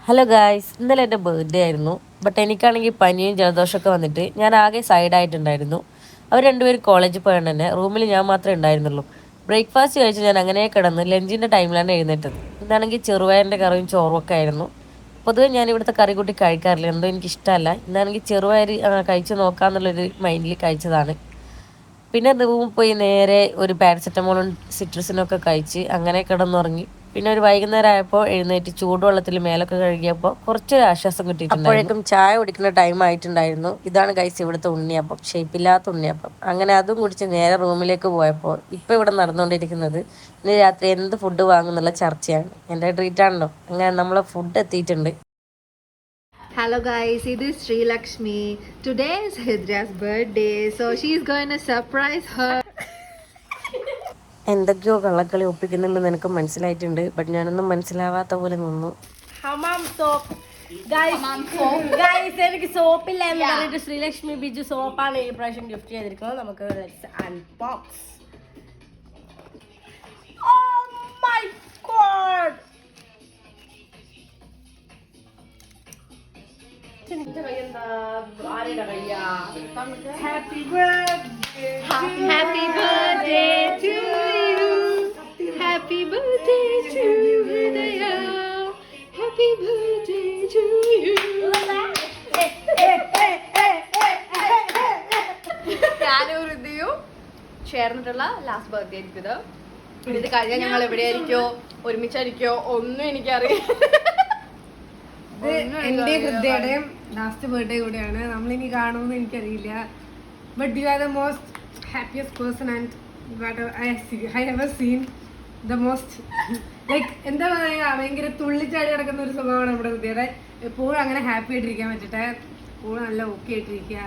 Hello guys, ഇന്നലെ എൻ്റെ birthday ആയിരുന്നു. ബട്ട് എനിക്കാണെങ്കിൽ പനിയും ജലദോഷമൊക്കെ വന്നിട്ട് ഞാൻ ആകെ സൈഡായിട്ടുണ്ടായിരുന്നു. അവർ രണ്ടുപേരും കോളേജിൽ പോയത് തന്നെ റൂമിൽ ഞാൻ മാത്രമേ ഉണ്ടായിരുന്നുള്ളൂ. ബ്രേക്ക്ഫാസ്റ്റ് കഴിച്ച് ഞാൻ അങ്ങനെ കിടന്ന് ലഞ്ചിൻ്റെ ടൈമിലാണ് എഴുന്നേറ്റത്. ഇന്നാണെങ്കിൽ ചെറുപയറിൻ്റെ കറിയും ചോറും ഒക്കെ ആയിരുന്നു. പൊതുവെ ഞാൻ ഇവിടുത്തെ കറി കൂട്ടി കഴിക്കാറില്ല, എന്തോ എനിക്കിഷ്ടമല്ല. ഇന്നാണെങ്കിൽ ചെറുപയർ കഴിച്ച് നോക്കാമെന്നുള്ളൊരു മൈൻഡിൽ കഴിച്ചതാണ്. പിന്നെ റൂമിൽ പോയി നേരെ ഒരു പാരസെറ്റമോളും സിട്രസിനും ഒക്കെ കഴിച്ച് അങ്ങനെ കിടന്നുറങ്ങി. പിന്നെ ഒരു വൈകുന്നേരം ആയപ്പോൾ എഴുന്നേറ്റ് ചൂടുവെള്ളത്തിൽ മേലൊക്കെ കഴുകിയപ്പോൾ കുറച്ചൊരു ആശ്വാസം കിട്ടിയിട്ടുണ്ടായിരുന്നു. അപ്പോഴേക്കും ചായ കുടിക്കുന്ന ടൈം ആയിട്ടുണ്ടായിരുന്നു. ഇതാണ് ഗൈസ് ഇവിടുത്തെ ഉണ്ണിയപ്പം, ഷേപ്പില്ലാത്ത ഉണ്ണിയപ്പം. അങ്ങനെ അതും കുടിച്ച് നേരെ റൂമിലേക്ക് പോയപ്പോൾ ഇപ്പോൾ ഇവിടെ നടന്നുകൊണ്ടിരിക്കുന്നത് ഇനി രാത്രി എന്ത് ഫുഡ് വാങ്ങുന്നുള്ള ചർച്ചയാണ്. എൻ്റെ ട്രീറ്റ് ആണല്ലോ. അങ്ങനെ നമ്മളെ ഫുഡ് എത്തിയിട്ടുണ്ട്. Hello guys, it is Sri Lakshmi. Today is Hidra's birthday, so she's going to surprise her. എന്തൊക്കെയോ കള്ളക്കളി ഒപ്പിക്കുന്നുണ്ടെന്ന് എനിക്ക് മനസ്സിലായിട്ടുണ്ട്. ബട്ട് ഞാനൊന്നും മനസ്സിലാവാത്ത പോലെ നിന്നു. ഹമാം സോപ്പ് ഗൈസ് എനിക്ക് സോപ്പില്ല എന്ന് പറഞ്ഞിട്ട് ശ്രീലക്ഷ്മി ബിജു സോപ്പാണ് ഈ പ്രാവശ്യം ഗിഫ്റ്റ് ചെയ്തിരിക്കുന്നത്. നമുക്ക് unbox. Oh my god! Happy birthday! Happy birthday to you. Happy birthday to Hidaya. Happy birthday to you. ഞാനും ഹൃദയവും ചേർന്നിട്ടുള്ള ലാസ്റ്റ് ബർത്ത്ഡേ ആയിരിക്കും ഇത്. ഇത് കഴിഞ്ഞാൽ ഞങ്ങൾ എവിടെയായിരിക്കോ ഒരുമിച്ചായിരിക്കോ ഒന്നും എനിക്കറിയാം. എന്റെ ഹൃദയുടെയും ലാസ്റ്റ് ബർത്ത്ഡേ കൂടെയാണ്. നമ്മളിനി കാണുമെന്ന് എനിക്കറിയില്ല. But you are the most happiest person and I have seen the most like എന്താ പറയുക, ഭയങ്കര തുള്ളിച്ചാടി കിടക്കുന്ന ഒരു സ്വഭാവമാണ് നമ്മുടെ ഹൃദയുടെ. എപ്പോഴും അങ്ങനെ ഹാപ്പി ആയിട്ടിരിക്കാൻ പറ്റട്ടെ, എപ്പോഴും നല്ല ഓക്കെ ആയിട്ടിരിക്കുക.